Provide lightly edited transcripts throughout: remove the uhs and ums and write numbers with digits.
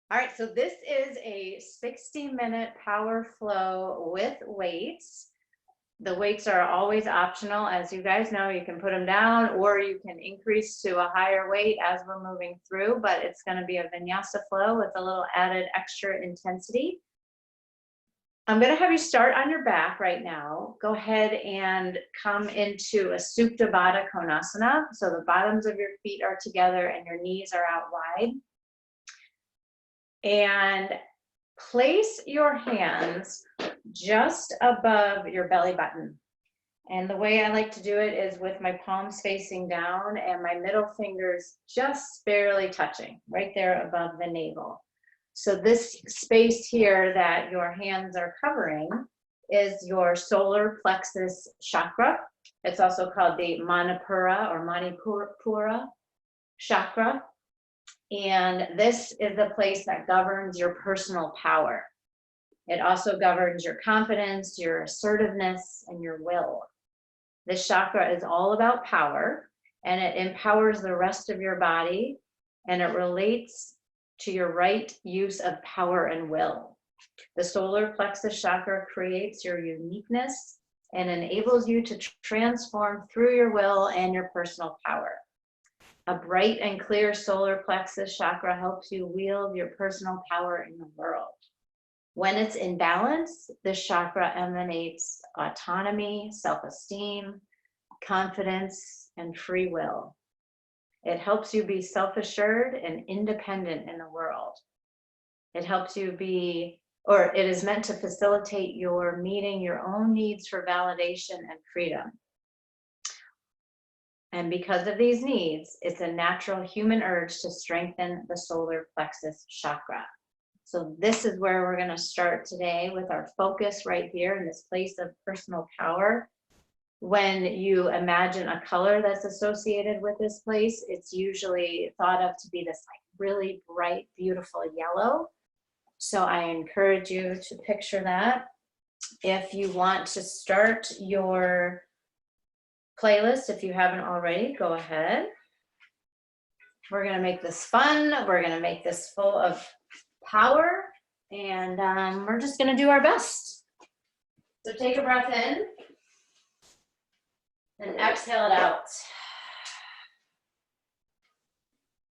All right, so this is a 60-minute power flow with weights. The weights are always optional. As you guys know, you can put them down or you can increase to a higher weight as we're moving through, but it's going to be a vinyasa flow with a little added extra intensity. I'm going to have you start on your back right now. Go ahead and come into a Supta Baddha Konasana. So the bottoms of your feet are together and your knees are out wide. And place your hands just above your belly button. And the way I like to do it is with my palms facing down and my middle fingers just barely touching right there above the navel. So this space here that your hands are covering is your solar plexus chakra. It's also called the Manipura chakra. And this is the place that governs your personal power. It also governs your confidence, your assertiveness, and your will. This chakra is all about power, and it empowers the rest of your body, and it relates to your right use of power and will. The solar plexus chakra creates your uniqueness and enables you to transform through your will and your personal power. A bright and clear solar plexus chakra helps you wield your personal power in the world. When it's in balance, this chakra emanates autonomy, self-esteem, confidence, and free will. It helps you be self-assured and independent in the world. It helps you be, or it is meant to facilitate your meeting your own needs for validation and freedom. And because of these needs, it's a natural human urge to strengthen the solar plexus chakra. So this is where we're going to start today with our focus right here in this place of personal power. When you imagine a color that's associated with this place, it's usually thought of to be this like really bright, beautiful yellow. So I encourage you to picture that. If you want to start your playlist, if you haven't already, go ahead. We're going to make this fun. We're going to make this full of power, and we're just going to do our best. So take a breath in and exhale it out.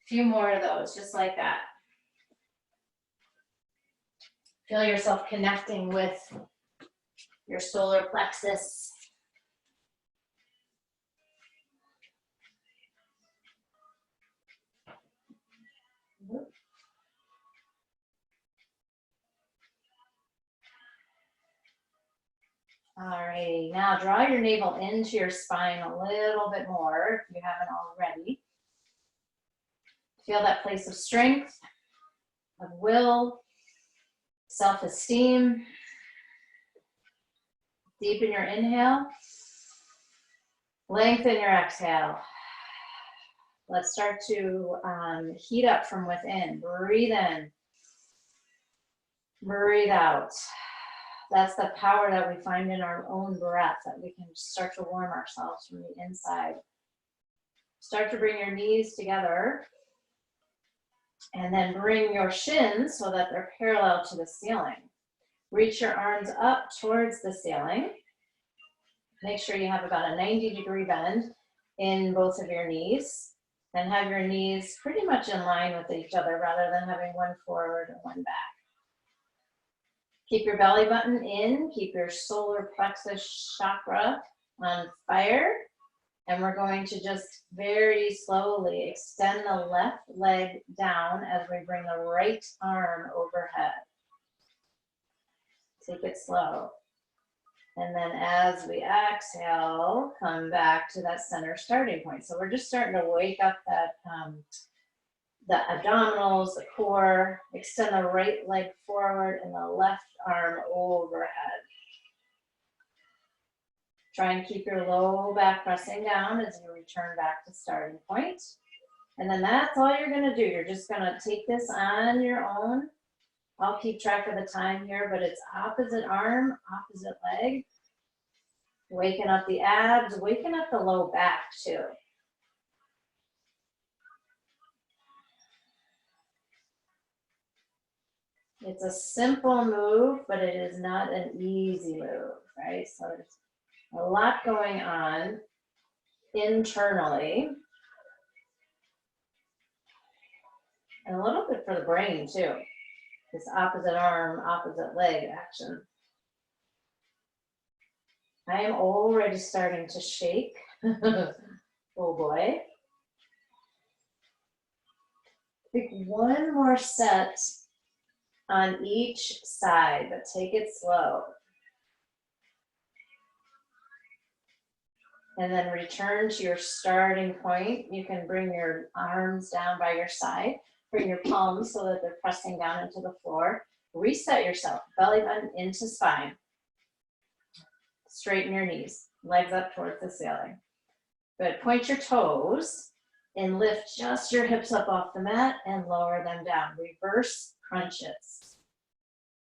A few more of those, just like that. Feel yourself connecting with your solar plexus. All right, now draw your navel into your spine a little bit more if you haven't already. Feel that place of strength, of will, self-esteem. Deepen your inhale. Lengthen your exhale. Let's start to heat up from within. Breathe in. Breathe out. That's the power that we find in our own breath, that we can start to warm ourselves from the inside. Start to bring your knees together and then bring your shins so that they're parallel to the ceiling. Reach your arms up towards the ceiling. Make sure you have about a 90-degree bend in both of your knees. Then have your knees pretty much in line with each other rather than having one forward and one back. Keep your belly button in, keep your solar plexus chakra on fire. And we're going to just very slowly extend the left leg down as we bring the right arm overhead. Take it slow. And then as we exhale, come back to that center starting point. So we're just starting to wake up that the abdominals, the core. Extend the right leg forward and the left arm overhead. Try and keep your low back pressing down as you return back to starting point. And then that's all you're going to do. You're just going to take this on your own. I'll keep track of the time here, but it's opposite arm, opposite leg. Waking up the abs, waking up the low back too. It's a simple move, but it is not an easy move, right? So there's a lot going on internally. And a little bit for the brain too. This opposite arm, opposite leg action. I am already starting to shake. Oh boy. Pick one more set on each side, but take it slow. And then return to your starting point. You can bring your arms down by your side. Bring your palms so that they're pressing down into the floor. Reset yourself, belly button into spine. Straighten your knees, legs up towards the ceiling. Good, point your toes and lift just your hips up off the mat and lower them down. Reverse crunches.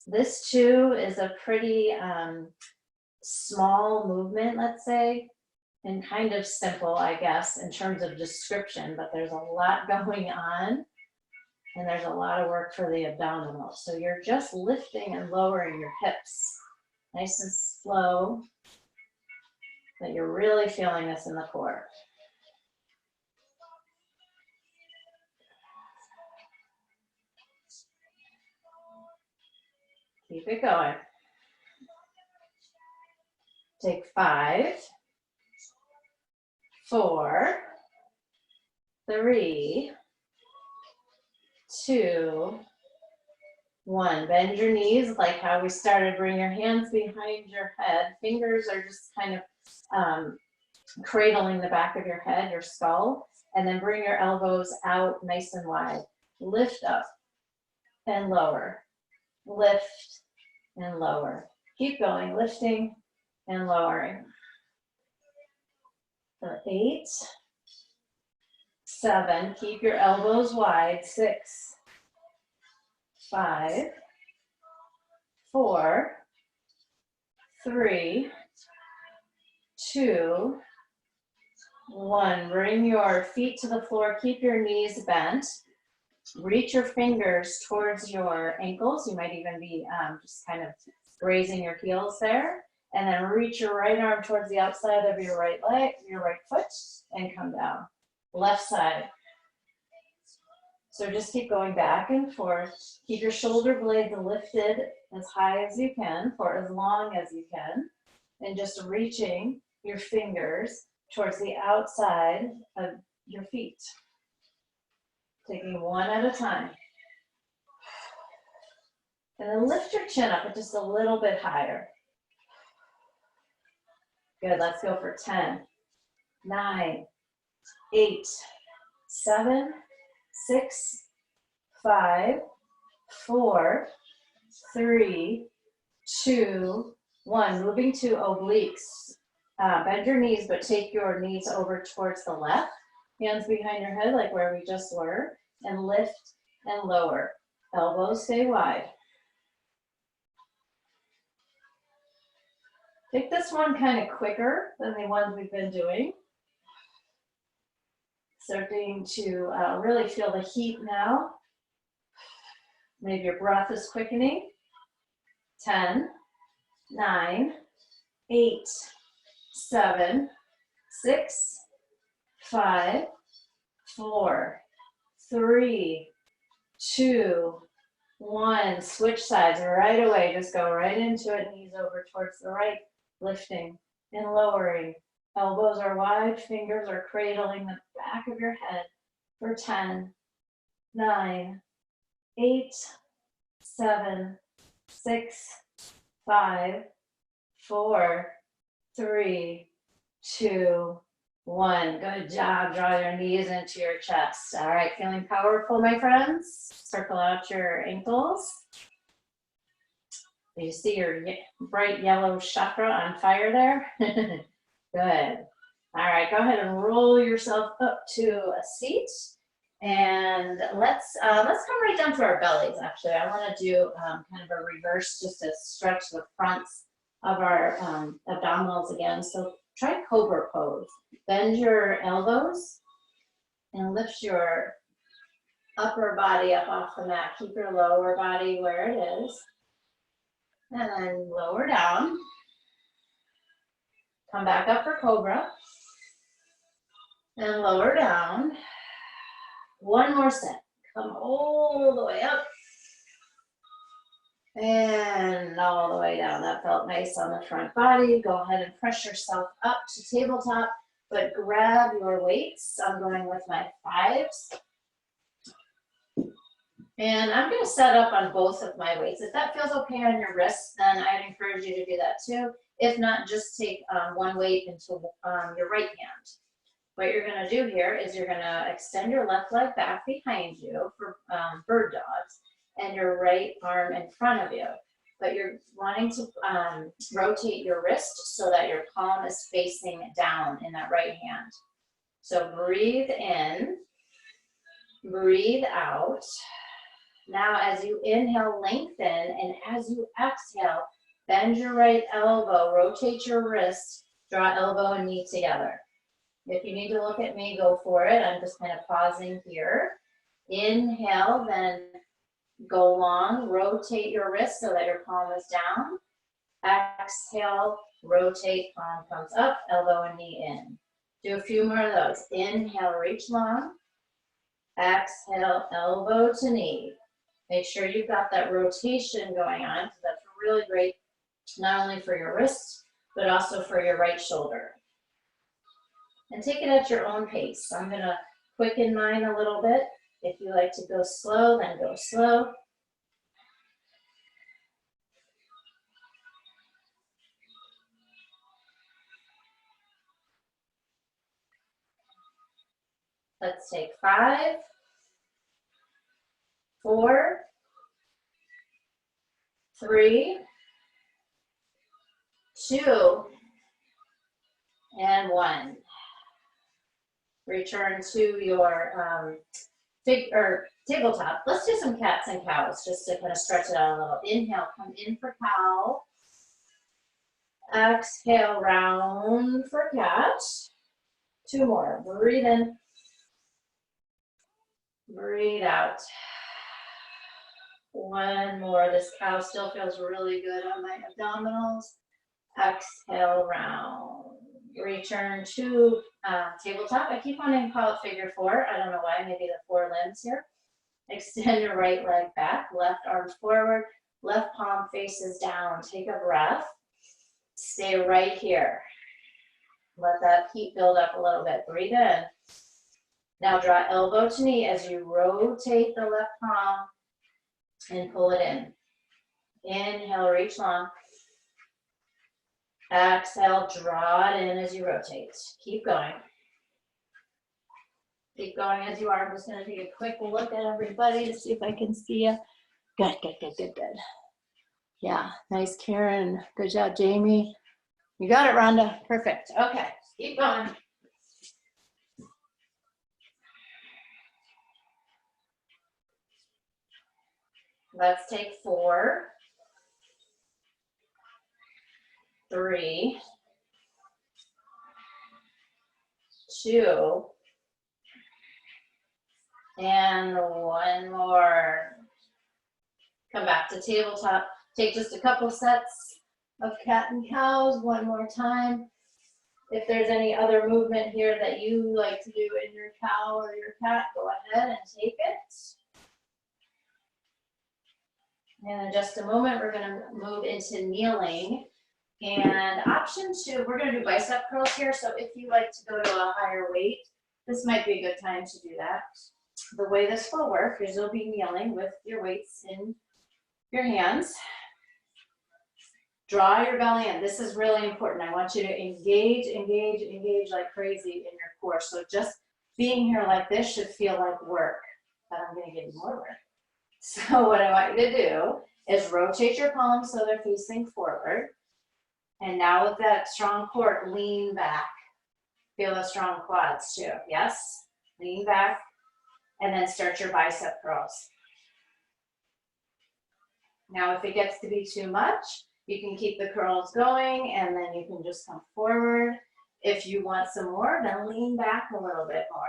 This too is a pretty small movement, let's say, and kind of simple, I guess, in terms of description, but there's a lot going on. And there's a lot of work for the abdominals. So you're just lifting and lowering your hips. Nice and slow. But you're really feeling this in the core. Keep it going. Take 5, 4, 3, 2, 1. Bend your knees like how we started. Bring your hands behind your head. Fingers are just kind of cradling the back of your head, your skull, and then bring your elbows out nice and wide. Lift up and lower. Lift and lower. Keep going, lifting and lowering. For 8, 7, keep your elbows wide. 6, 5, 4, 3, 2, 1. Bring your feet to the floor. Keep your knees bent. Reach your fingers towards your ankles. You might even be just kind of grazing your heels there. And then reach your right arm towards the outside of your right leg, your right foot, and come down. Left side. So just keep going back and forth. Keep your shoulder blades lifted as high as you can for as long as you can. And just reaching your fingers towards the outside of your feet. Taking one at a time. And then lift your chin up just a little bit higher. Good, let's go for 10, 9, 8, 7, 6, 5, 4, 3, 2, 1. Moving to obliques. Bend your knees, but take your knees over towards the left. Hands behind your head, like where we just were, and lift and lower. Elbows stay wide. Take this one kind of quicker than the ones we've been doing. Starting to really feel the heat now. Maybe your breath is quickening. 10, 9, 8, 7, 6, 5, 4, 3, 2, 1. Switch sides right away. Just go right into it. Knees over towards the right. Lifting and lowering. Elbows are wide. Fingers are cradling the back of your head for 10, 9, 8, 7, 6, 5, 4, 3, 2, 1. Good job. Draw your knees into your chest. All right, feeling powerful, my friends? Circle out your ankles. You see your bright yellow chakra on fire there? Good. All right, go ahead and roll yourself up to a seat. And let's come right down to our bellies, actually. I want to do kind of a reverse just to stretch the fronts of our abdominals again. So try cobra pose. Bend your elbows and lift your upper body up off the mat. Keep your lower body where it is. And then lower down. Come back up for cobra. And lower down. One more set. Come all the way up. And all the way down. That felt nice on the front body. Go ahead and press yourself up to tabletop, but grab your weights. I'm going with my 5s. And I'm going to set up on both of my weights. If that feels okay on your wrists, then I'd encourage you to do that too. If not, just take one weight into your right hand. What you're going to do here is you're going to extend your left leg back behind you for bird dogs and your right arm in front of you. But you're wanting to rotate your wrist so that your palm is facing down in that right hand. So breathe in, breathe out. Now as you inhale, lengthen, and as you exhale, bend your right elbow, rotate your wrist, draw elbow and knee together. If you need to look at me, go for it. I'm just kind of pausing here. Inhale, then go long, rotate your wrist so that your palm is down. Exhale, rotate, palm comes up, elbow and knee in. Do a few more of those. Inhale, reach long. Exhale, elbow to knee. Make sure you've got that rotation going on, because that's really great, not only for your wrist, but also for your right shoulder. And take it at your own pace. I'm going to quicken mine a little bit. If you like to go slow, then go slow. Let's take 5, 4, 3, 2, and 1. Return to your tabletop. Let's do some cats and cows just to kind of stretch it out a little. Inhale, come in for cow. Exhale, round for cat. 2 more. Breathe in. Breathe out. 1 more. This cow still feels really good on my abdominals. Exhale, round. Return to tabletop. I keep wanting to call it figure 4. I don't know why, maybe the 4 limbs here. Extend your right leg back, left arm forward, left palm faces down. Take a breath. Stay right here. Let that heat build up a little bit. Breathe in. Now draw elbow to knee as you rotate the left palm and pull it in. Inhale, reach long. Exhale, draw it in as you rotate. Keep going. Keep going as you are. I'm just going to take a quick look at everybody to see if I can see you. Good, good, good, good, good. Yeah, nice, Karen. Good job, Jamie. You got it, Rhonda. Perfect. Okay, keep going. Let's take 4, 3, 2, and 1 more. Come back to tabletop. Take just a couple sets of cat and cows. 1 more time. If there's any other movement here that you like to do in your cow or your cat, go ahead and take it. And in just a moment, we're going to move into kneeling. And option 2, we're going to do bicep curls here. So if you like to go to a higher weight, this might be a good time to do that. The way this will work is you'll be kneeling with your weights in your hands. Draw your belly in. This is really important. I want you to engage, engage, engage like crazy in your core. So just being here like this should feel like work, but I'm going to give you more work. So what I want you to do is rotate your palms so they're facing forward. And now with that strong core, lean back. Feel the strong quads too. Yes? Lean back. And then start your bicep curls. Now if it gets to be too much, you can keep the curls going and then you can just come forward. If you want some more, then lean back a little bit more.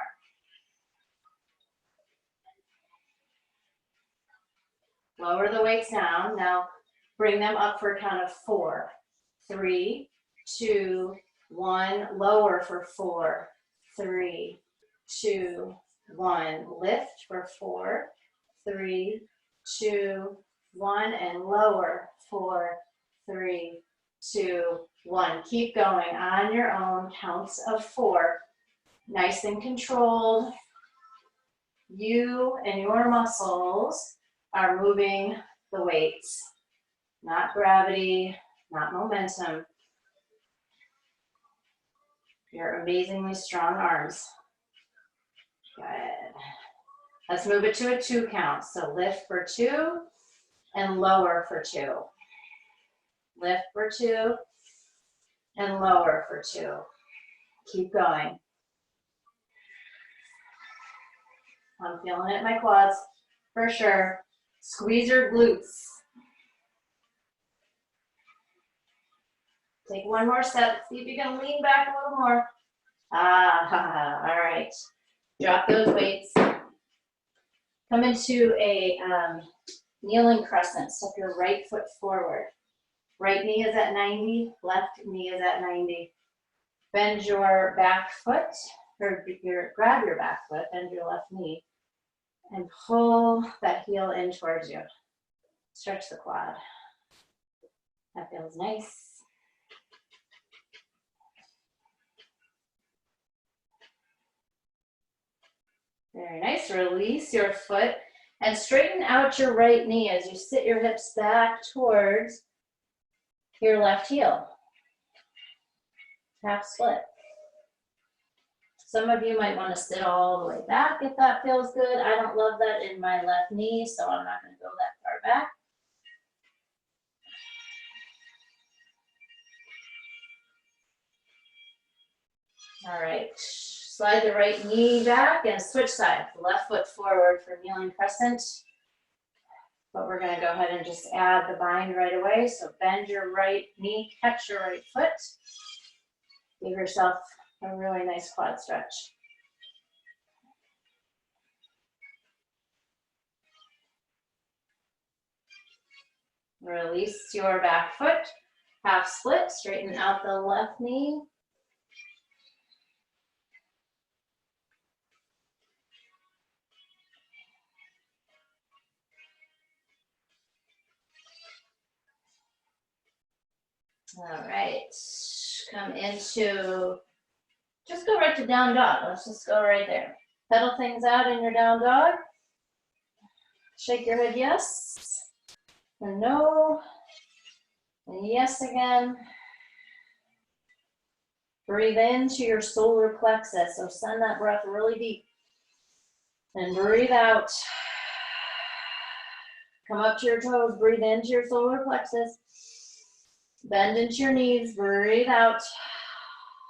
Lower the weights down. Now bring them up for a count of 4. 3, 2, 1. Lower for 4, 3, 2, 1. Lift for 4, 3, 2, 1. And lower 4, 3, 2, 1. Keep going on your own. Counts of 4. Nice and controlled. You and your muscles are moving the weights, not gravity, not momentum. Your amazingly strong arms. Good. Let's move it to a 2 count. So lift for 2 and lower for 2. Lift for 2 and lower for 2. Keep going. I'm feeling it in my quads for sure. Squeeze your glutes. Take one more step. See if you can lean back a little more. All right. Drop those weights. Come into a kneeling crescent. Step your right foot forward. Right knee is at 90. Left knee is at 90. Bend your back foot, or grab your back foot, bend your left knee, and pull that heel in towards you. Stretch the quad. That feels nice. Very nice. Release your foot and straighten out your right knee as you sit your hips back towards your left heel. Half split. Some of you might want to sit all the way back if that feels good. I don't love that in my left knee, so I'm not going to go that far back. All right. Slide the right knee back and switch sides. Left foot forward for kneeling crescent. But we're going to go ahead and just add the bind right away. So bend your right knee, catch your right foot. Give yourself a really nice quad stretch. Release your back foot. Half split. Straighten out the left knee. All right, come into, just go right to down dog. Let's just go right there. Pedal things out in your down dog. Shake your head yes, and no, and yes again. Breathe into your solar plexus, so send that breath really deep. And breathe out. Come up to your toes, breathe into your solar plexus. Bend into your knees, breathe out.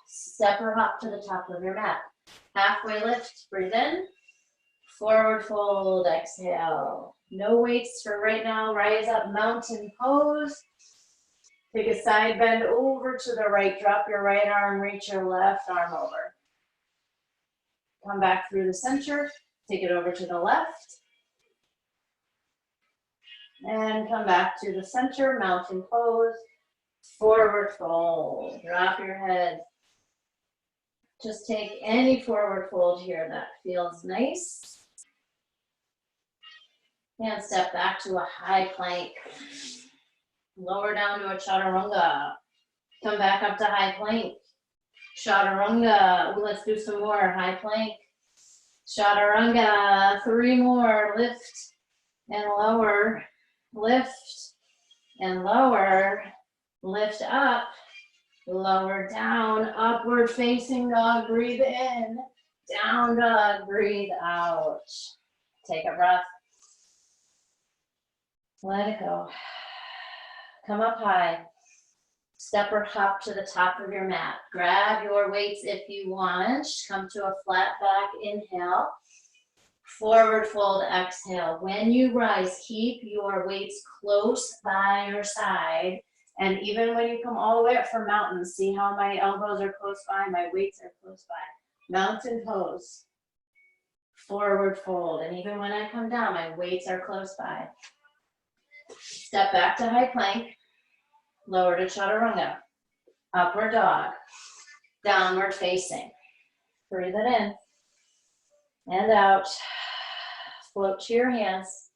Step or hop to the top of your mat. Halfway lift, breathe in. Forward fold, exhale. No weights for right now. Rise up, mountain pose. Take a side bend over to the right. Drop your right arm, reach your left arm over. Come back through the center. Take it over to the left. And come back to the center, mountain pose. Forward fold, drop your head. Just take any forward fold here that feels nice. And step back to a high plank. Lower down to a chaturanga. Come back up to high plank. Chaturanga. Ooh, let's do some more. High plank. Chaturanga. 3 more. Lift and lower. Lift and lower. Lift up, lower down, upward facing dog, breathe in, down dog, breathe out. Take a breath. Let it go. Come up high. Step or hop to the top of your mat. Grab your weights if you want. Come to a flat back, inhale. Forward fold, exhale. When you rise, keep your weights close by your side. And even when you come all the way up from mountain, see how my elbows are close by, my weights are close by. Mountain pose, forward fold. And even when I come down, my weights are close by. Step back to high plank, lower to chaturanga, upward dog, downward facing. Breathe it in and out. Float to your hands.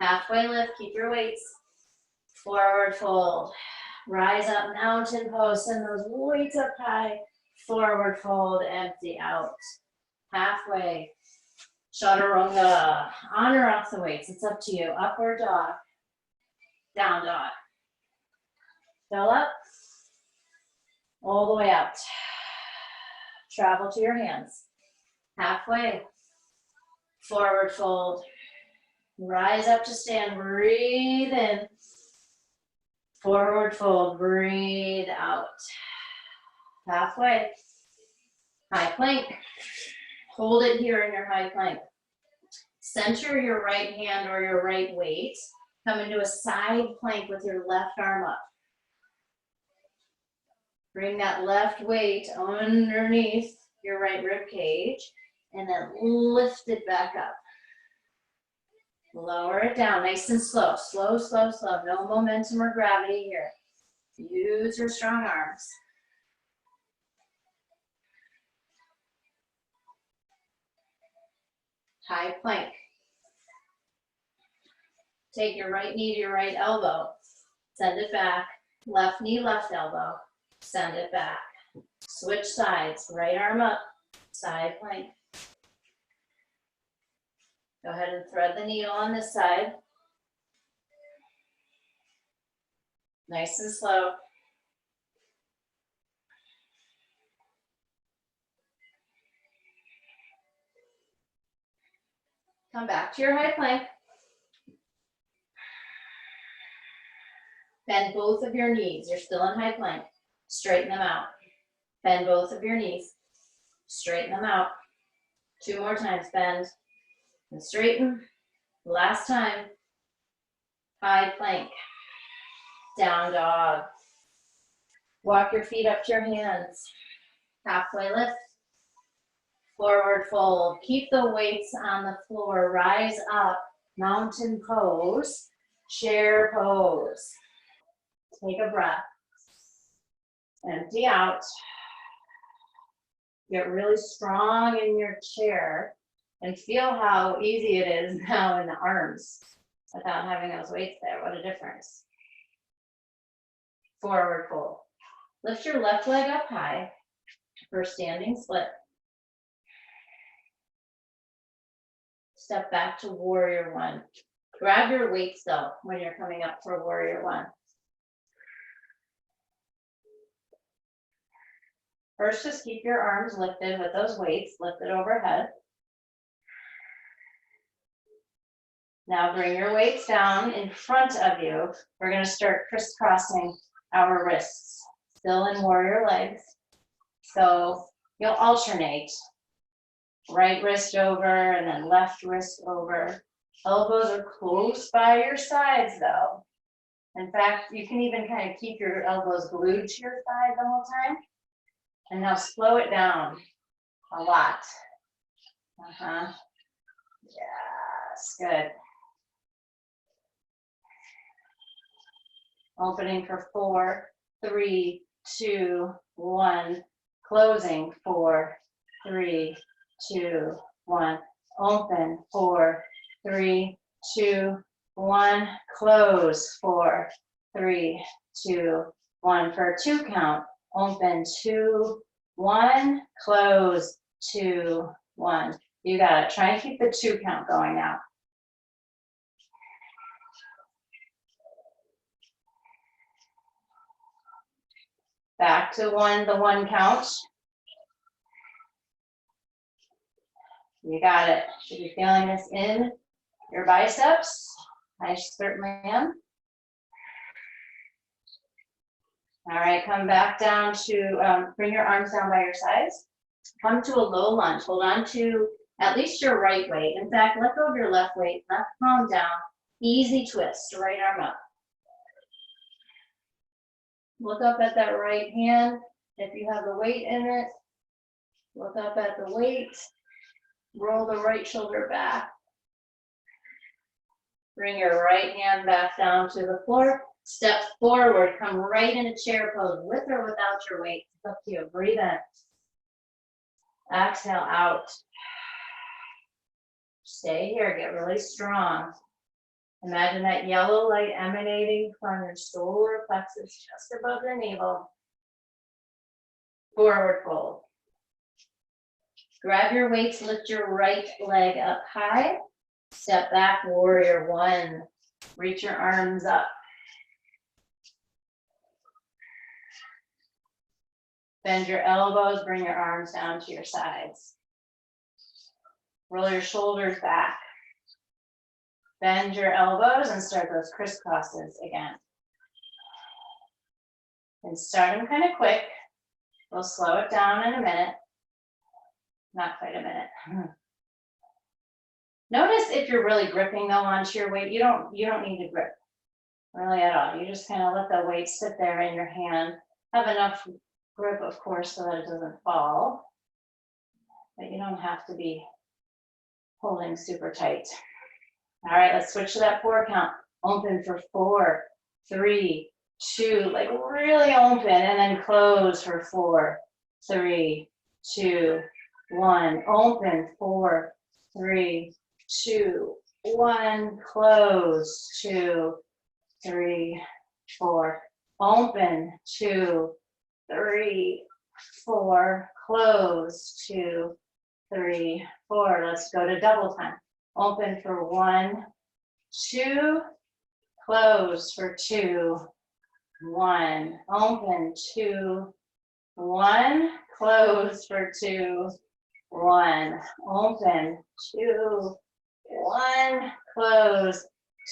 Halfway lift, keep your weights. Forward fold. Rise up, mountain pose. Send those weights up high. Forward fold, empty out. Halfway. Chaturanga. On or off the weights, it's up to you. Upward dog. Down dog. Fill up. All the way out. Travel to your hands. Halfway. Forward fold. Rise up to stand. Breathe in. Forward fold. Breathe out. Halfway. High plank. Hold it here in your high plank. Center your right hand or your right weight. Come into a side plank with your left arm up. Bring that left weight underneath your right rib cage and then lift it back up. Lower it down, nice and slow. Slow, slow, slow. No momentum or gravity here. Use your strong arms. High plank. Take your right knee to your right elbow. Send it back. Left knee, left elbow. Send it back. Switch sides. Right arm up. Side plank. Go ahead and thread the needle on this side. Nice and slow. Come back to your high plank. Bend both of your knees. You're still in high plank. Straighten them out. Bend both of your knees. Straighten them out. 2 more times. Bend and straighten. Last time. High plank. Down dog. Walk your feet up to your hands. Halfway lift. Forward fold. Keep the weights on the floor. Rise up. Mountain pose. Chair pose. Take a breath. Empty out. Get really strong in your chair and feel how easy it is now in the arms without having those weights there. What a difference. Forward fold. Lift your left leg up high for standing split. Step back to warrior one. Grab your weights though when you're coming up for warrior one. First, just keep your arms lifted with those weights, lifted overhead. Now bring your weights down in front of you. We're going to start crisscrossing our wrists, still in warrior legs. So you'll alternate. Right wrist over and then left wrist over. Elbows are close by your sides though. In fact, you can even kind of keep your elbows glued to your side the whole time. And now slow it down a lot. Yes, good. Opening for 4, 3, 2, 1. Closing 4, 3, 2, 1. Open 4, 3, 2, 1. Close 4, 3, 2, 1. For a 2 count. Open 2, 1. Close 2, 1. You got it. Try and keep the 2 count going now. Back to 1, the 1 count. You got it. Should be feeling this in your biceps. I certainly am. All right, come back down to, bring your arms down by your sides. Come to a low lunge. Hold on to at least your right weight. In fact, let go of your left weight, left palm down. Easy twist, right arm up. Look up at that right hand. If you have the weight in it, look up at the weight. Roll the right shoulder back. Bring your right hand back down to the floor. Step forward, come right into chair pose with or without your weight. It's up to you. Breathe in. Exhale out. Stay here, get really strong. Imagine that yellow light emanating from your solar plexus just above the navel. Forward fold. Grab your weights, lift your right leg up high. Step back, warrior one. Reach your arms up. Bend your elbows, bring your arms down to your sides. Roll your shoulders back. Bend your elbows and start those crisscrosses again. And start them kind of quick. We'll slow it down in a minute. Not quite a minute. Notice if you're really gripping though onto your weight, you don't need to grip really at all. You just kind of let the weight sit there in your hand. Have enough grip, of course, so that it doesn't fall. But you don't have to be holding super tight. All right, let's switch to that 4 count. Open for 4, 3, 2, like really open, and then close for 4, 3, 2, 1. Open, 4, 3, 2, 1. Close, 2, 3, 4. Open, 2, 3, 4. Close, 2, 3, 4. Let's go to double time. Open for 1, 2. Close for 2, 1. Open, 2, 1. Close for 2, 1. Open, 2, 1. Close,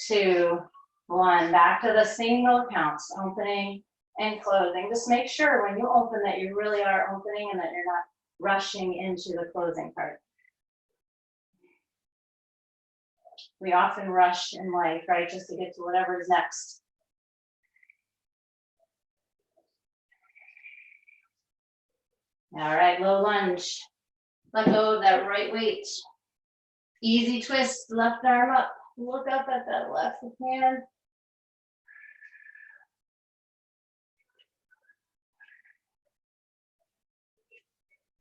2, 1. Back to the single counts, opening and closing. Just make sure when you open that you really are opening and that you're not rushing into the closing part. We often rush in life, right, just to get to whatever's next. All right, low lunge. Let go of that right weight. Easy twist, left arm up. Look up at that left hand.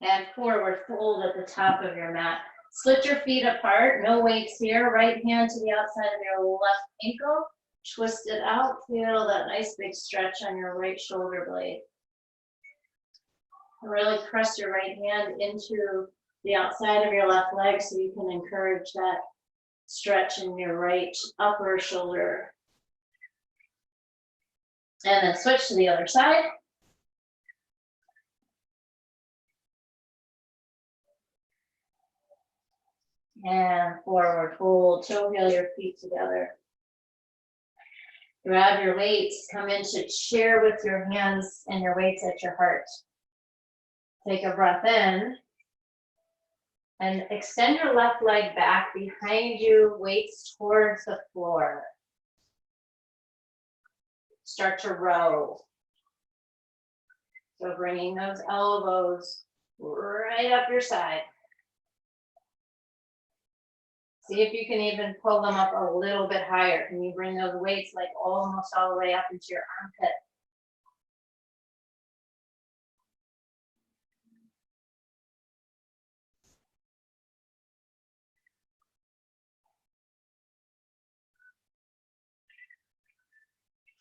And forward fold at the top of your mat. Split your feet apart, no weights here. Right hand to the outside of your left ankle. Twist it out, feel that nice big stretch on your right shoulder blade. Really press your right hand into the outside of your left leg so you can encourage that stretch in your right upper shoulder. And then switch to the other side. And forward fold, toe heel your feet together. Grab your weights, come into chair with your hands and your weights at your heart. Take a breath in and extend your left leg back behind you, weights towards the floor. Start to row. So bringing those elbows right up your side. See if you can even pull them up a little bit higher. Can you bring those weights like almost all the way up into your armpit?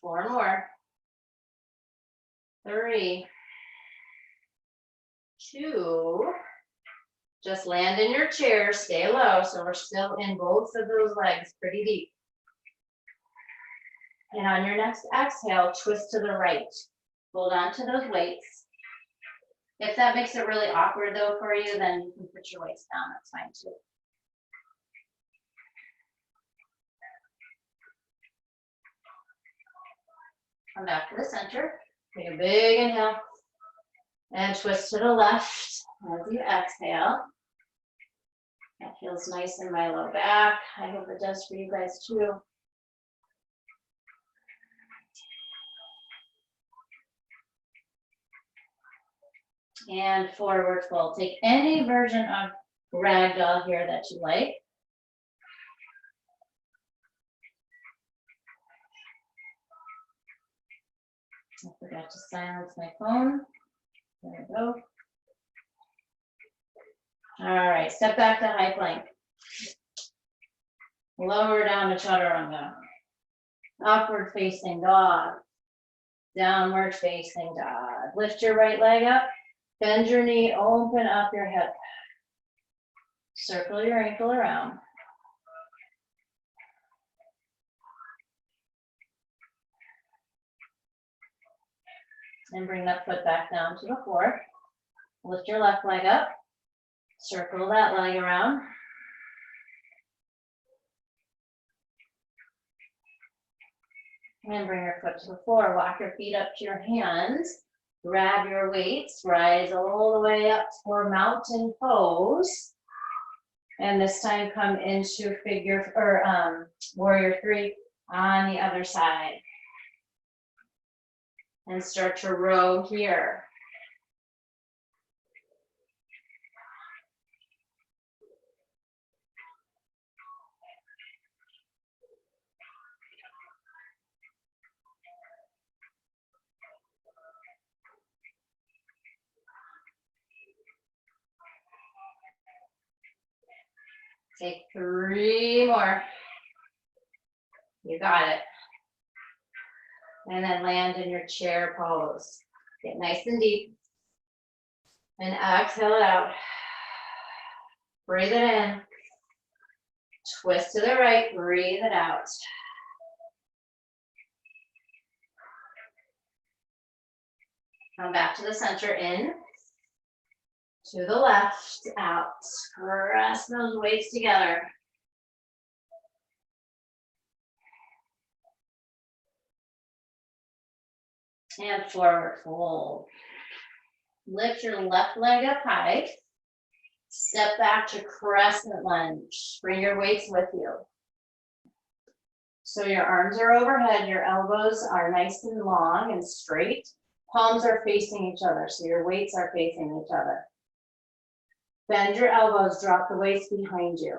Four more. 3, 2. Just land in your chair, stay low, so we're still in both of those legs pretty deep. And on your next exhale, twist to the right. Hold on to those weights. If that makes it really awkward though for you, then you can put your weights down, that's fine too. Come back to the center, take a big inhale, and twist to the left as you exhale. That feels nice in my low back. I hope it does for you guys too. And forward fold. Take any version of ragdoll here that you like. I forgot to silence my phone. There we go. All right, step back to high plank. Lower down to chaturanga. Upward facing dog. Downward facing dog. Lift your right leg up. Bend your knee, open up your hip. Circle your ankle around. And bring that foot back down to the floor. Lift your left leg up. Circle that leg around. And bring your foot to the floor. Walk your feet up to your hands. Grab your weights. Rise all the way up for mountain pose. And this time come into warrior three on the other side. And start to row here. Take 3 more. You got it. And then land in your chair pose. Get nice and deep. And exhale it out. Breathe it in. Twist to the right, breathe it out. Come back to the center, in. To the left, out. Press those weights together. And forward fold. Lift your left leg up high. Step back to crescent lunge. Bring your weights with you. So your arms are overhead, your elbows are nice and long and straight. Palms are facing each other, so your weights are facing each other. Bend your elbows, drop the weights behind you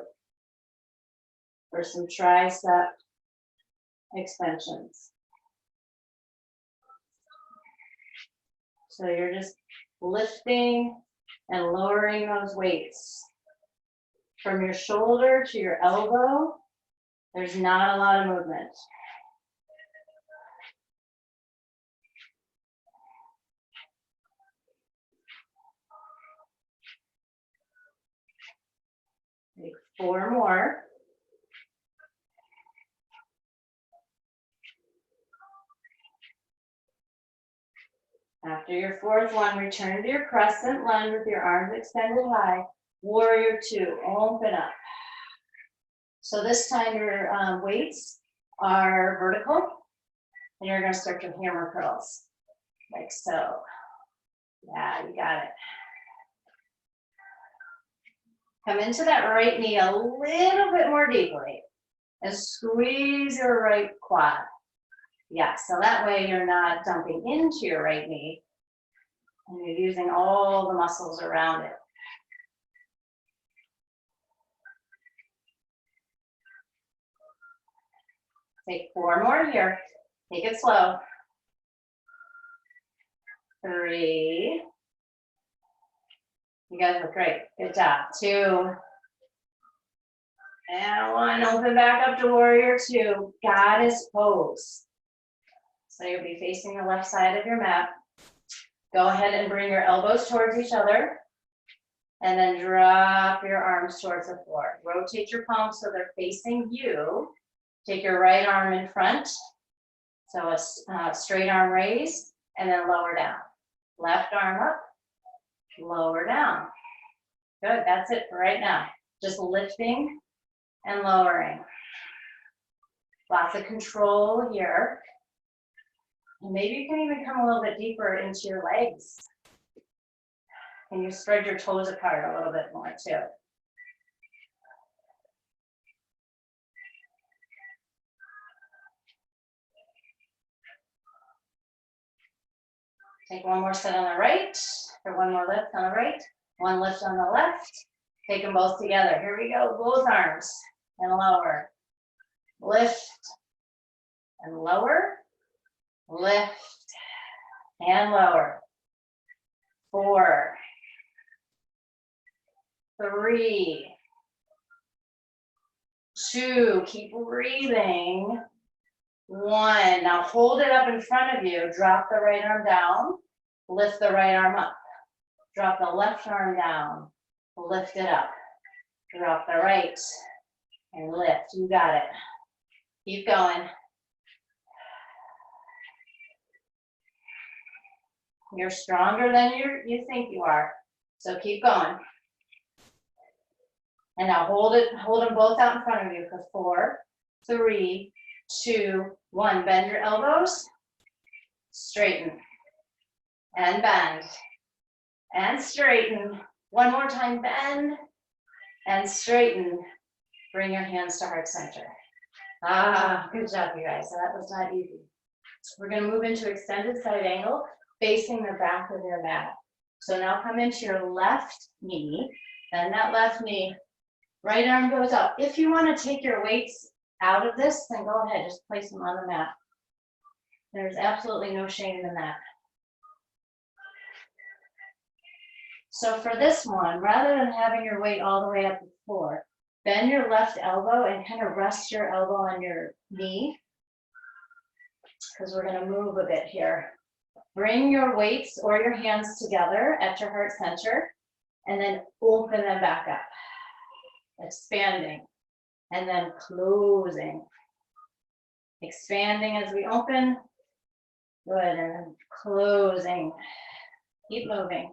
for some tricep extensions. So you're just lifting and lowering those weights. From your shoulder to your elbow, there's not a lot of movement. Take 4 more. After your 4th one, return to your crescent lunge with your arms extended high. Warrior 2, open up. So this time your weights are vertical, and you're going to start your hammer curls, like so. Yeah, you got it. Come into that right knee a little bit more deeply and squeeze your right quad. Yeah, so that way you're not dumping into your right knee and you're using all the muscles around it. Take 4 more here. Take it slow. 3. You guys look great. Good job. 2. And 1. Open back up to warrior 2. Goddess pose. So you'll be facing the left side of your mat. Go ahead and bring your elbows towards each other. And then drop your arms towards the floor. Rotate your palms so they're facing you. Take your right arm in front. So a straight arm raise and then lower down. Left arm up, lower down. Good, that's it for right now. Just lifting and lowering. Lots of control here. And maybe you can even come a little bit deeper into your legs. And you spread your toes apart a little bit more too. Take 1 more set on the right, or 1 more lift on the right, 1 lift on the left. Take them both together. Here we go, both arms, and lower. Lift, and lower, lift, and lower. 4, 3, 2, keep breathing. 1, now hold it up in front of you. Drop the right arm down, lift the right arm up. Drop the left arm down, lift it up. Drop the right and lift. You got it. Keep going. You're stronger than you think you are. So keep going. And now hold them both out in front of you for 4, 3, 2, 1. Bend your elbows. Straighten. And bend. And straighten. One more time, bend. And straighten. Bring your hands to heart center. Good job, you guys. So that was not easy. We're going to move into extended side angle, facing the back of your mat. So now come into your left knee, and that left knee, right arm goes up. If you want to take your weights out of this, then go ahead, just place them on the mat. There's absolutely no shame in that. So for this one, rather than having your weight all the way up to the floor, bend your left elbow and kind of rest your elbow on your knee, because we're going to move a bit here. Bring your weights or your hands together at your heart center, and then open them back up. Expanding, and then closing. Expanding as we open. Good, and then closing. Keep moving.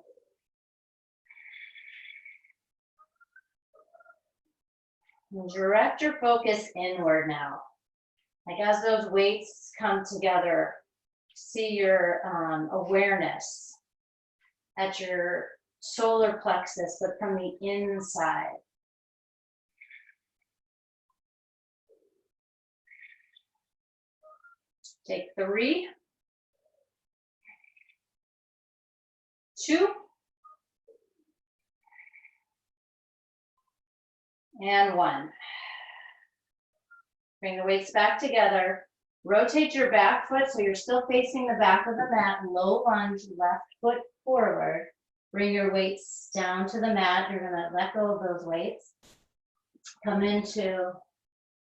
And direct your focus inward now. Like as those weights come together, see your awareness at your solar plexus, but from the inside. Take 3, 2, and 1. Bring the weights back together. Rotate your back foot so you're still facing the back of the mat. Low lunge, left foot forward. Bring your weights down to the mat. You're going to let go of those weights. Come into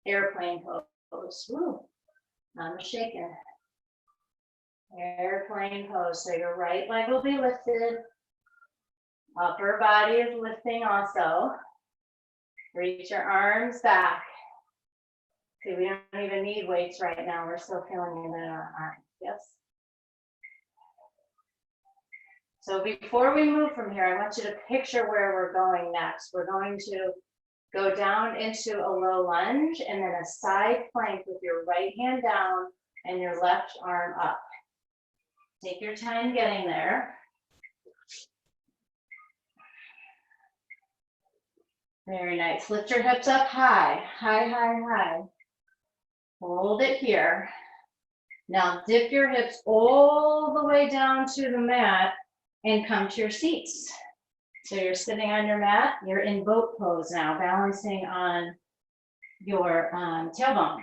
airplane pose. Woo. I'm shaking. Airplane pose. So your right leg will be lifted. Upper body is lifting also. Reach your arms back. See, we don't even need weights right now. We're still feeling it in our arms. Yes? So before we move from here, I want you to picture where we're going next. We're going to go down into a low lunge and then a side plank with your right hand down and your left arm up. Take your time getting there. Very nice. Lift your hips up high, high, high, high. Hold it here. Now dip your hips all the way down to the mat and come to your seats. So you're sitting on your mat, you're in boat pose now, balancing on your tailbone.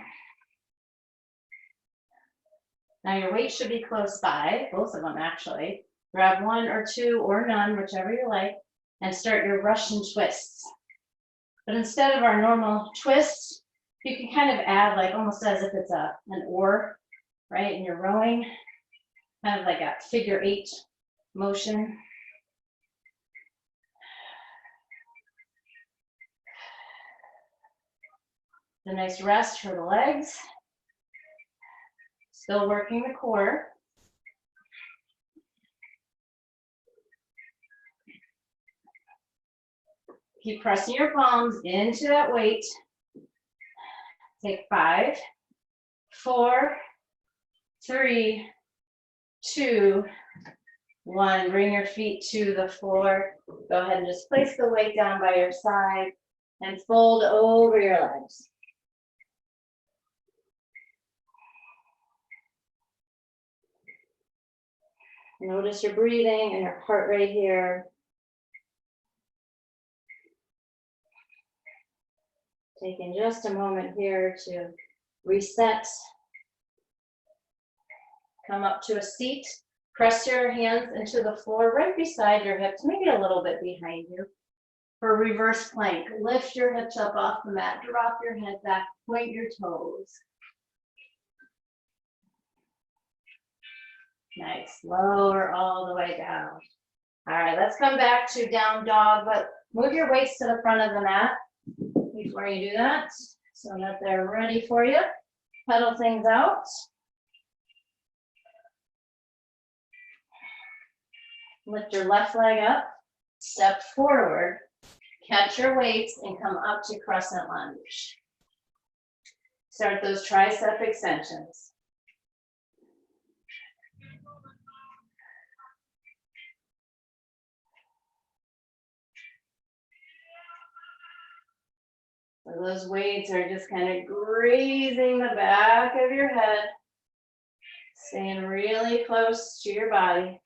Now your weight should be close by, both of them actually. Grab 1 or 2 or none, whichever you like, and start your Russian twists. But instead of our normal twist, you can kind of add like almost as if it's an oar, right? And you're rowing, kind of like a figure 8 motion. A nice rest for the legs. Still working the core. Keep pressing your palms into that weight. Take 5, 4, 3, 2, 1. Bring your feet to the floor. Go ahead and just place the weight down by your side and fold over your legs. Notice your breathing and your heart rate here. Taking just a moment here to reset. Come up to a seat. Press your hands into the floor right beside your hips, maybe a little bit behind you. For reverse plank, lift your hips up off the mat, drop your head back, point your toes. Nice, lower all the way down. All right, let's come back to down dog, but move your weights to the front of the mat before you do that, so that they're ready for you. Pedal things out. Lift your left leg up, step forward, catch your weights, and come up to crescent lunge. Start those tricep extensions. So those weights are just kind of grazing the back of your head, staying really close to your body.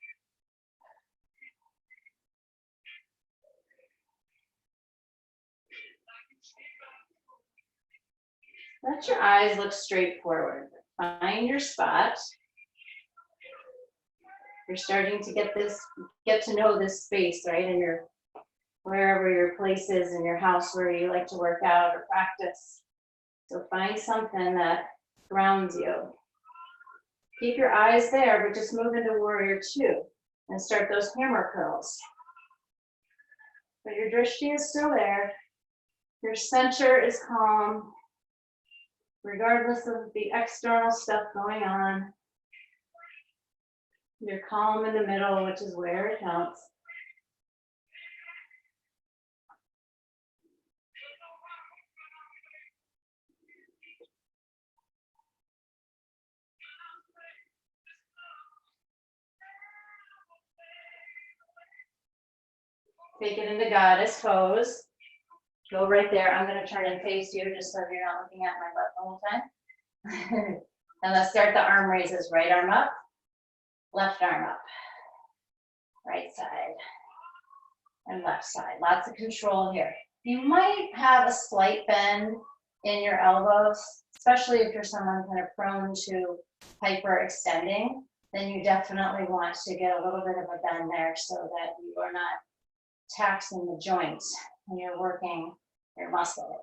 Let your eyes look straight forward. Find your spot. You're starting to get to know this space, right? And wherever your place is in your house where you like to work out or practice. So find something that grounds you. Keep your eyes there, but just move into warrior 2 and start those hammer curls. But your drishti is still there. Your center is calm, regardless of the external stuff going on. You're calm in the middle, which is where it counts. Take it into goddess pose. Go right there. I'm going to turn and face you just so you're not looking at my butt the whole time. And let's start the arm raises. Right arm up, left arm up, right side, and left side. Lots of control here. You might have a slight bend in your elbows, especially if you're someone kind of prone to hyperextending. Then you definitely want to get a little bit of a bend there so that you are not taxing the joints when you're working your muscle.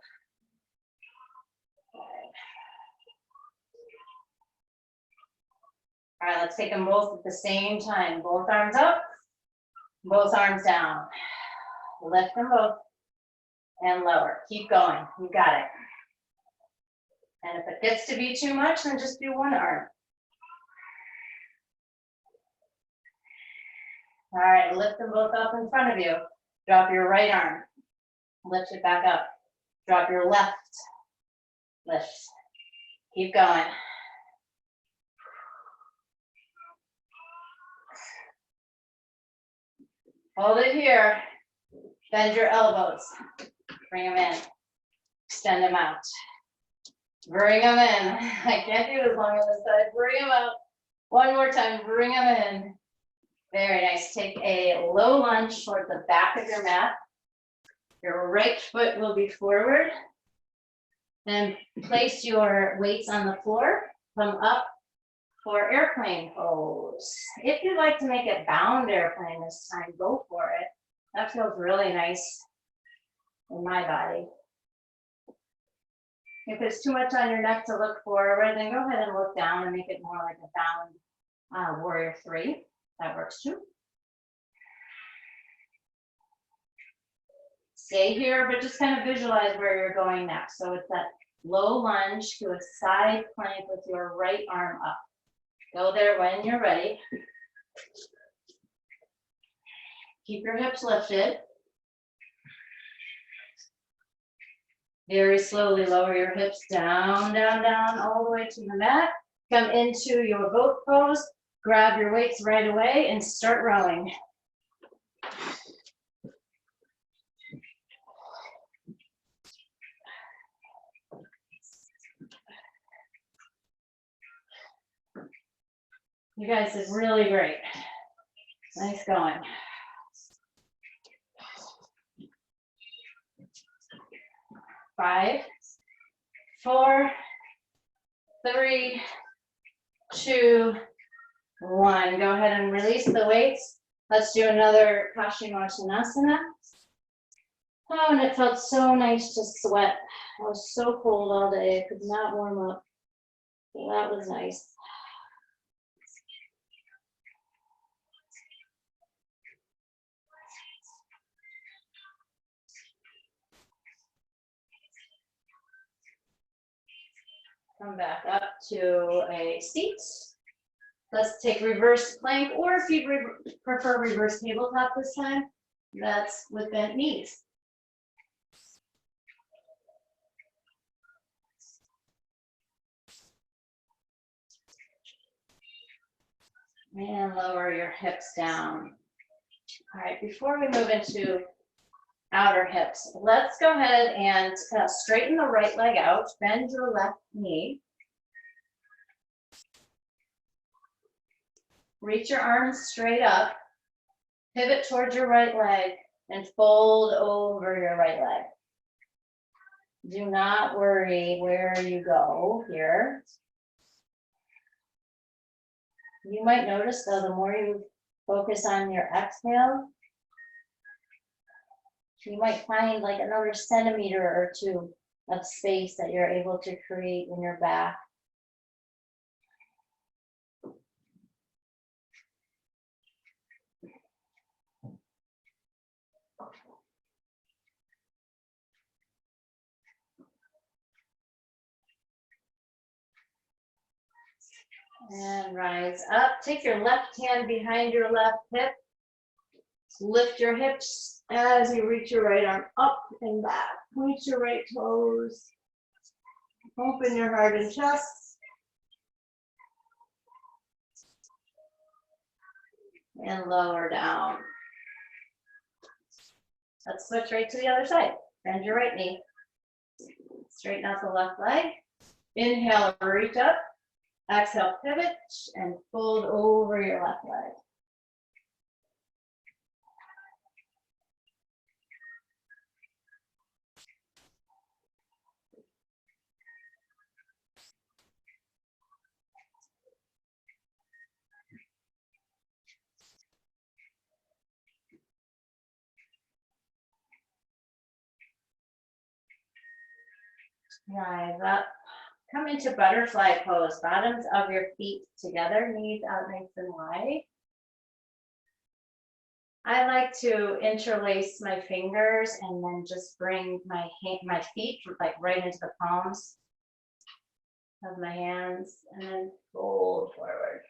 All right, let's take them both at the same time. Both arms up, both arms down. Lift them both and lower. Keep going. You got it. And if it gets to be too much, then just do one arm. All right, lift them both up in front of you. Drop your right arm. Lift it back up. Drop your left. Lift. Keep going. Hold it here. Bend your elbows. Bring them in. Extend them out. Bring them in. I can't do it as long as this side. Bring them out. One more time. Bring them in. Very nice. Take a low lunge toward the back of your mat. Your right foot will be forward. Then place your weights on the floor. Come up for airplane pose. If you'd like to make it bound airplane this time, go for it. That feels really nice in my body. If it's too much on your neck to look forward, then go ahead and look down and make it more like a bound warrior 3. That works too. Stay here, but just kind of visualize where you're going next. So it's that low lunge to a side plank with your right arm up. Go there when you're ready. Keep your hips lifted. Very slowly lower your hips down, down, down, all the way to the mat. Come into your boat pose. Grab your weights right away and start rowing. You guys did really great. Nice going. Five, 4, 3, 2, 1. Go ahead and release the weights. Let's do another Paschimottanasana. Oh, and it felt so nice to sweat. I was so cold all day. I could not warm up. So that was nice. Come back up to a seat. Let's take reverse plank, or if you prefer reverse tabletop this time, that's with bent knees. And lower your hips down. All right, before we move into outer hips, let's go ahead and straighten the right leg out, bend your left knee. Reach your arms straight up, pivot towards your right leg, and fold over your right leg. Do not worry where you go here. You might notice, though, the more you focus on your exhale, you might find like another centimeter or two of space that you're able to create in your back. And rise up. Take your left hand behind your left hip. Lift your hips as you reach your right arm up and back. Point your right toes. Open your heart and chest. And lower down. Let's switch right to the other side. Bend your right knee. Straighten out the left leg. Inhale, reach up. Exhale, pivot and fold over your left leg. Rise up. Come into butterfly pose. Bottoms of your feet together, knees out nice and wide. I like to interlace my fingers and then just bring my feet like right into the palms of my hands and then fold forward.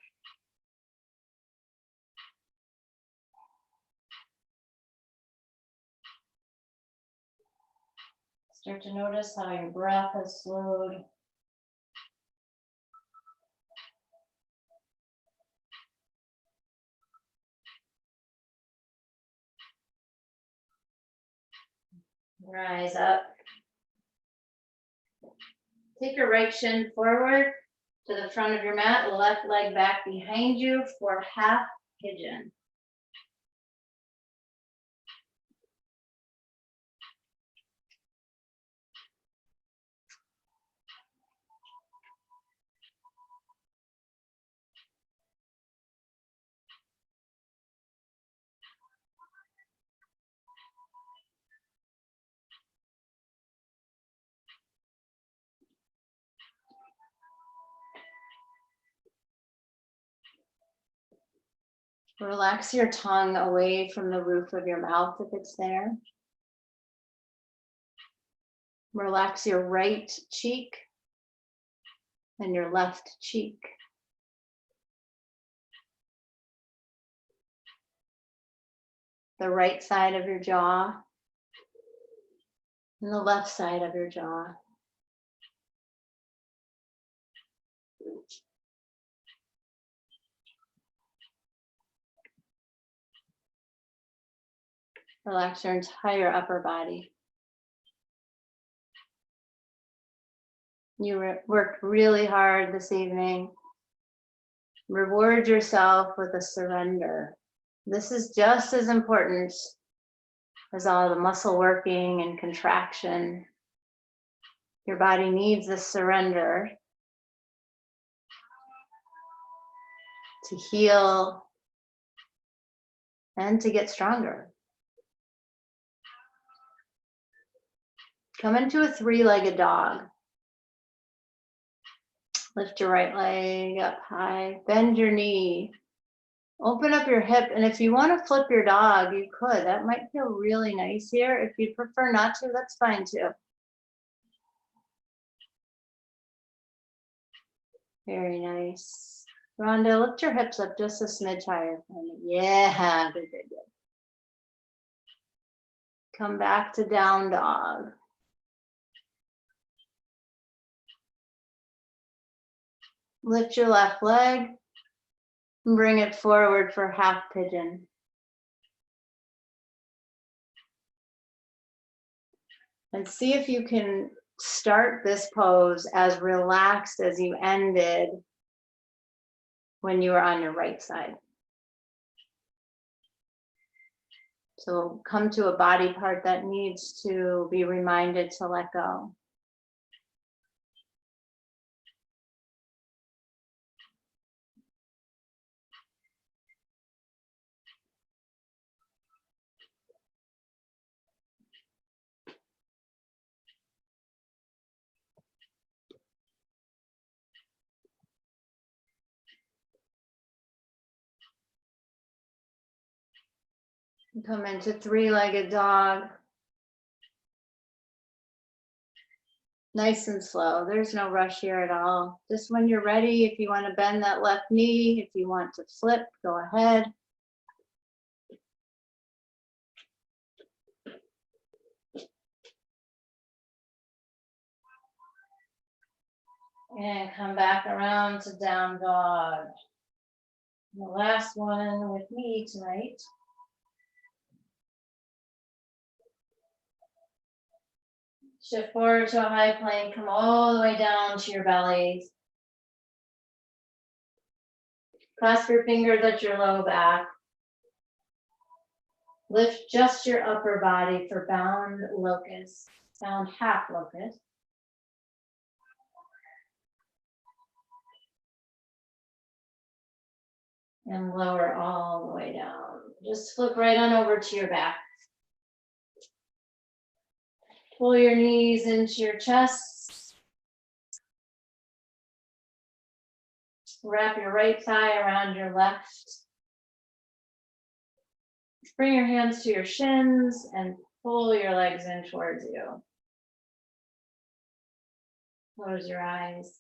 Start to notice how your breath has slowed. Rise up. Take your right shin forward to the front of your mat, left leg back behind you for half pigeon. Relax your tongue away from the roof of your mouth if it's there. Relax your right cheek and your left cheek. The right side of your jaw and the left side of your jaw. Relax your entire upper body. You worked really hard this evening. Reward yourself with a surrender. This is just as important as all the muscle working and contraction. Your body needs this surrender. to heal, and to get stronger. Come into a three-legged dog. Lift your right leg up high, bend your knee, open up your hip, and if you want to flip your dog, you could. That might feel really nice here. If you prefer not to, that's fine too. Very nice. Rhonda, lift your hips up just a smidge higher for me. Yeah, good, good, good. Come back to down dog. Lift your left leg and bring it forward for half pigeon. And see if you can start this pose as relaxed as you ended when you were on your right side. So come to a body part that needs to be reminded to let go. Come into three-legged dog. Nice and slow. There's no rush here at all. Just when you're ready, if you want to bend that left knee, if you want to flip, go ahead. And come back around to down dog. The last one with me tonight. Shift forward to a high plank, come all the way down to your belly. Clasp your fingers at your low back. Lift just your upper body for bound locust, bound half locust. And lower all the way down. Just flip right on over to your back. Pull your knees into your chest. Wrap your right thigh around your left. Bring your hands to your shins and pull your legs in towards you. Close your eyes.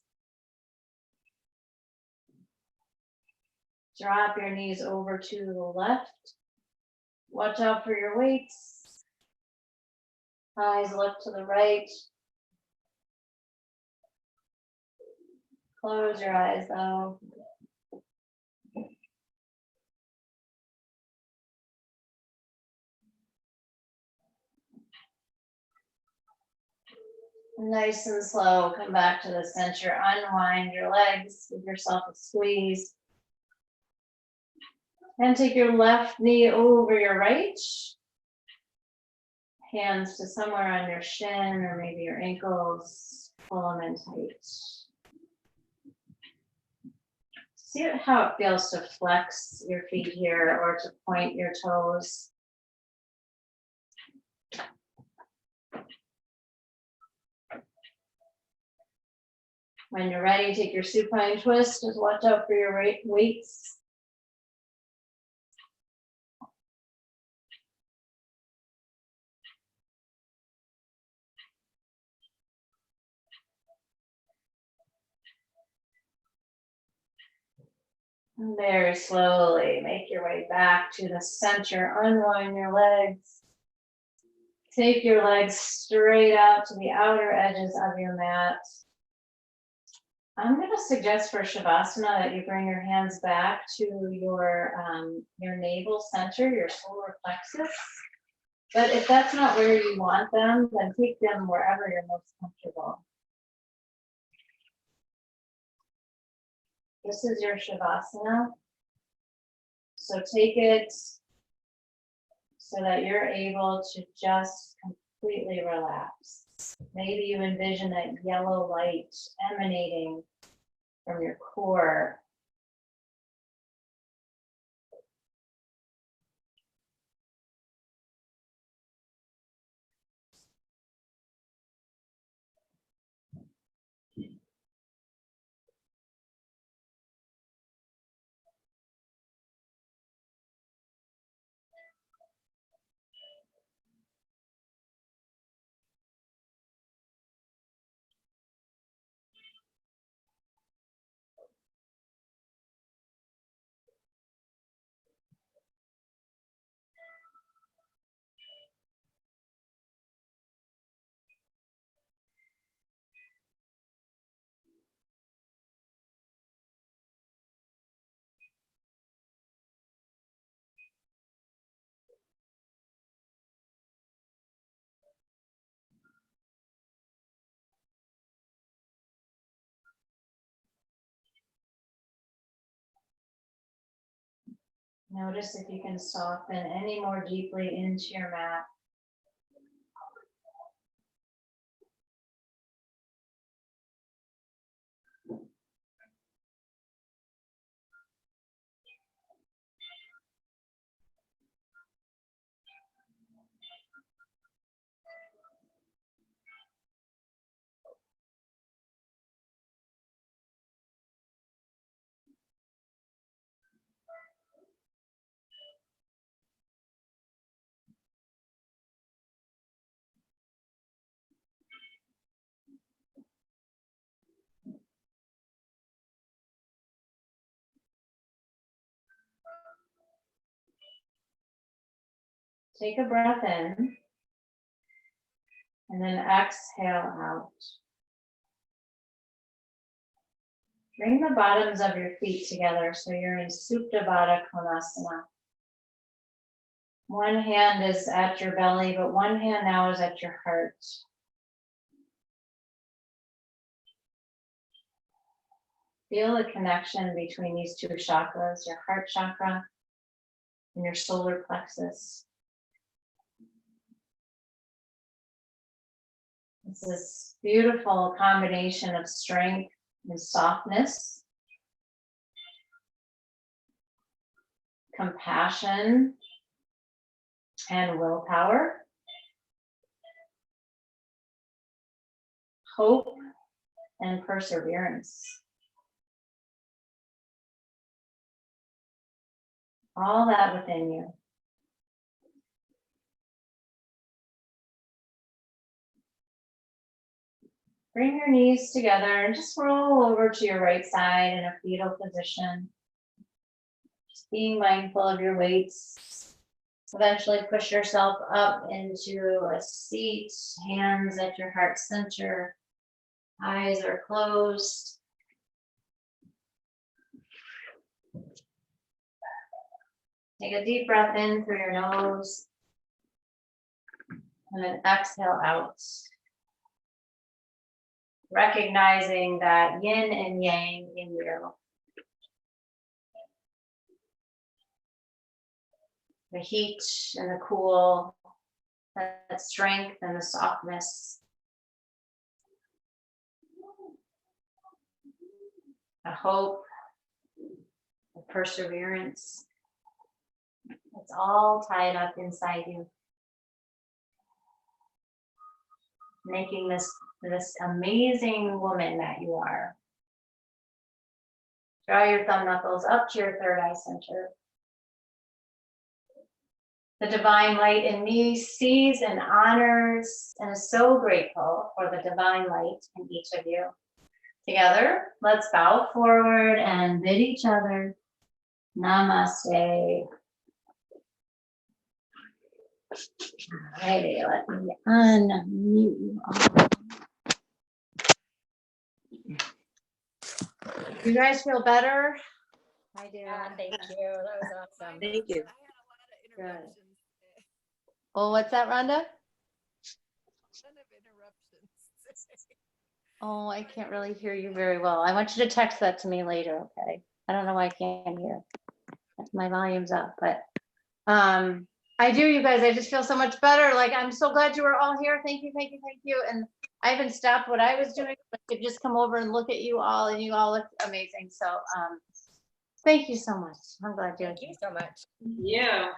Drop your knees over to the left. Watch out for your weights. Eyes look to the right. Close your eyes though. Nice and slow, come back to the center. Unwind your legs, give yourself a squeeze. And take your left knee over your right. Hands to somewhere on your shin or maybe your ankles. Pull them in tight. See how it feels to flex your feet here or to point your toes. When you're ready, take your supine twist. Just watch out for your weights. And very slowly make your way back to the center. Unwind your legs. Take your legs straight out to the outer edges of your mat. I'm going to suggest for Shavasana that you bring your hands back to your navel center, your solar plexus. But if that's not where you want them, then take them wherever you're most comfortable. This is your Shavasana. So take it so that you're able to just completely relax. Maybe you envision that yellow light emanating from your core Notice if you can soften any more deeply into your mat. Take a breath in and then exhale out. Bring the bottoms of your feet together so you're in Supta Baddha Konasana. One hand is at your belly, but one hand now is at your heart. Feel the connection between these two chakras, your heart chakra and your solar plexus. It's this beautiful combination of strength and softness, compassion and willpower, hope and perseverance. All that within you. Bring your knees together and just roll over to your right side in a fetal position. Just being mindful of your weights. Eventually push yourself up into a seat, hands at your heart center, eyes are closed. Take a deep breath in through your nose and then exhale out. Recognizing that yin and yang in you. The heat and the cool, that strength and the softness. The hope, the perseverance. It's all tied up inside you. Making this amazing woman that you are. Draw your thumb knuckles up to your third eye center. The divine light in me sees and honors and is so grateful for the divine light in each of you. Together, let's bow forward and bid each other namaste. Alrighty, let me unmute you all. You guys feel better? I do. Thank you. That was awesome. Thank you. Good. Oh, what's that, Rhonda? Oh, I can't really hear you very well. I want you to text that to me later, okay? I don't know why I can't hear. My volume's up, but I do, you guys. I just feel so much better. Like, I'm so glad you were all here. Thank you, thank you, thank you. And I haven't stopped what I was doing, but I could just come over and look at you all, and you all look amazing. So thank you so much. I'm glad you're here. Thank you so much. Yeah.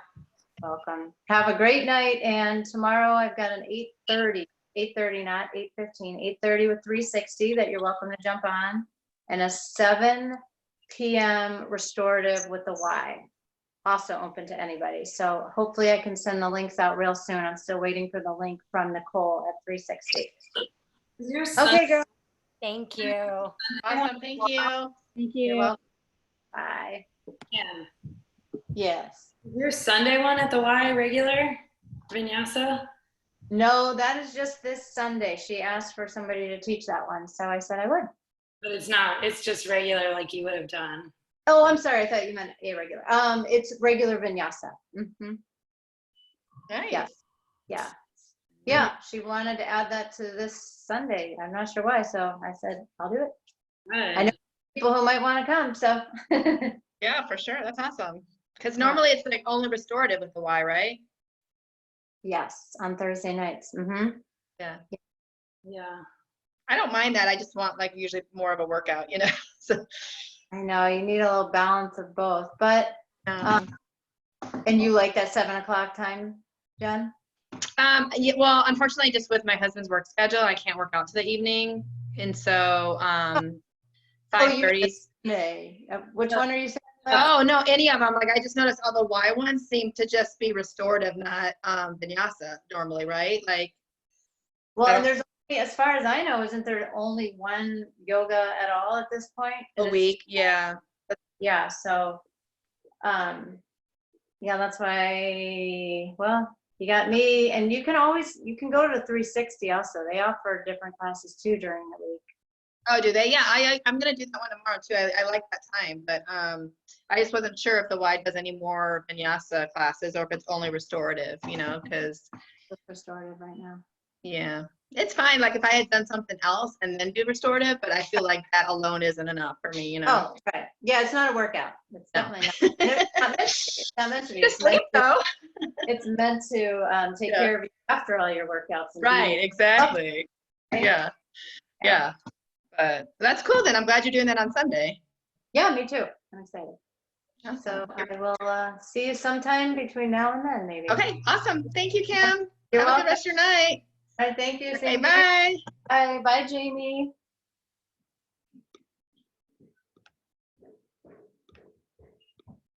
Welcome. Have a great night. And tomorrow I've got an 8:30, not 8:15, 8:30 with 360 that you're welcome to jump on, and a 7 p.m. restorative with the Y, also open to anybody. So hopefully I can send the links out real soon. I'm still waiting for the link from Nicole at 360. Okay, girl. Thank you. Awesome. Thank you. Thank you. You're welcome. Bye. Yeah. Yes. Is your Sunday one at the Y regular vinyasa? No, that is just this Sunday. She asked for somebody to teach that one, so I said I would. But it's not. It's just regular like you would have done. Oh, I'm sorry. I thought you meant irregular. It's regular vinyasa. Mm-hmm. Nice. Yes. Yeah. Yeah. She wanted to add that to this Sunday. I'm not sure why. So I said, I'll do it. Good. I know people who might want to come. So Yeah, for sure. That's awesome. Because normally it's like only restorative with the Y, right? Yes, on Thursday nights. Mm-hmm. Yeah. Yeah. I don't mind that. I just want like usually more of a workout, you know? So, I know you need a little balance of both, but and you like that 7 o'clock time, Jen? yeah, well, unfortunately, just with my husband's work schedule, I can't work out to the evening. And so, 5:30. May. Which one are you saying? Oh, no, any of them. Like, I just noticed all the Y ones seem to just be restorative, not vinyasa normally, right? Like, Well, I and don't- there's only, as far as I know, isn't there only one yoga at all at this point? a It is- week. Yeah. Yeah, so, yeah, that's why, well, you got me, and you can go to 360 also. They offer different classes too during the week. Oh, do they? Yeah, I'm gonna do that one tomorrow too. I like that time, but I just wasn't sure if the Y does any more vinyasa classes or if it's only restorative, you know, because Just restorative right now. yeah, it's fine. Like if I had done something else and then do restorative, but I feel like that alone isn't enough for me, you know. Oh, right. Yeah, it's not a workout. It's No. definitely not. It's not meant to be. It's not meant to be. Just sleep though. It's meant to take Yeah. care of you after all your workouts. And Right, exactly. Right? Yeah, yeah. But that's cool then. I'm glad you're doing that on Sunday. Yeah, me too. I'm excited. So Awesome. I will see you sometime between now and then, maybe. Okay, awesome. Thank you, Kim. You're Have a welcome. good rest of your night. All right, thank you. Okay, Same to you. bye. Bye. Bye, Jamie.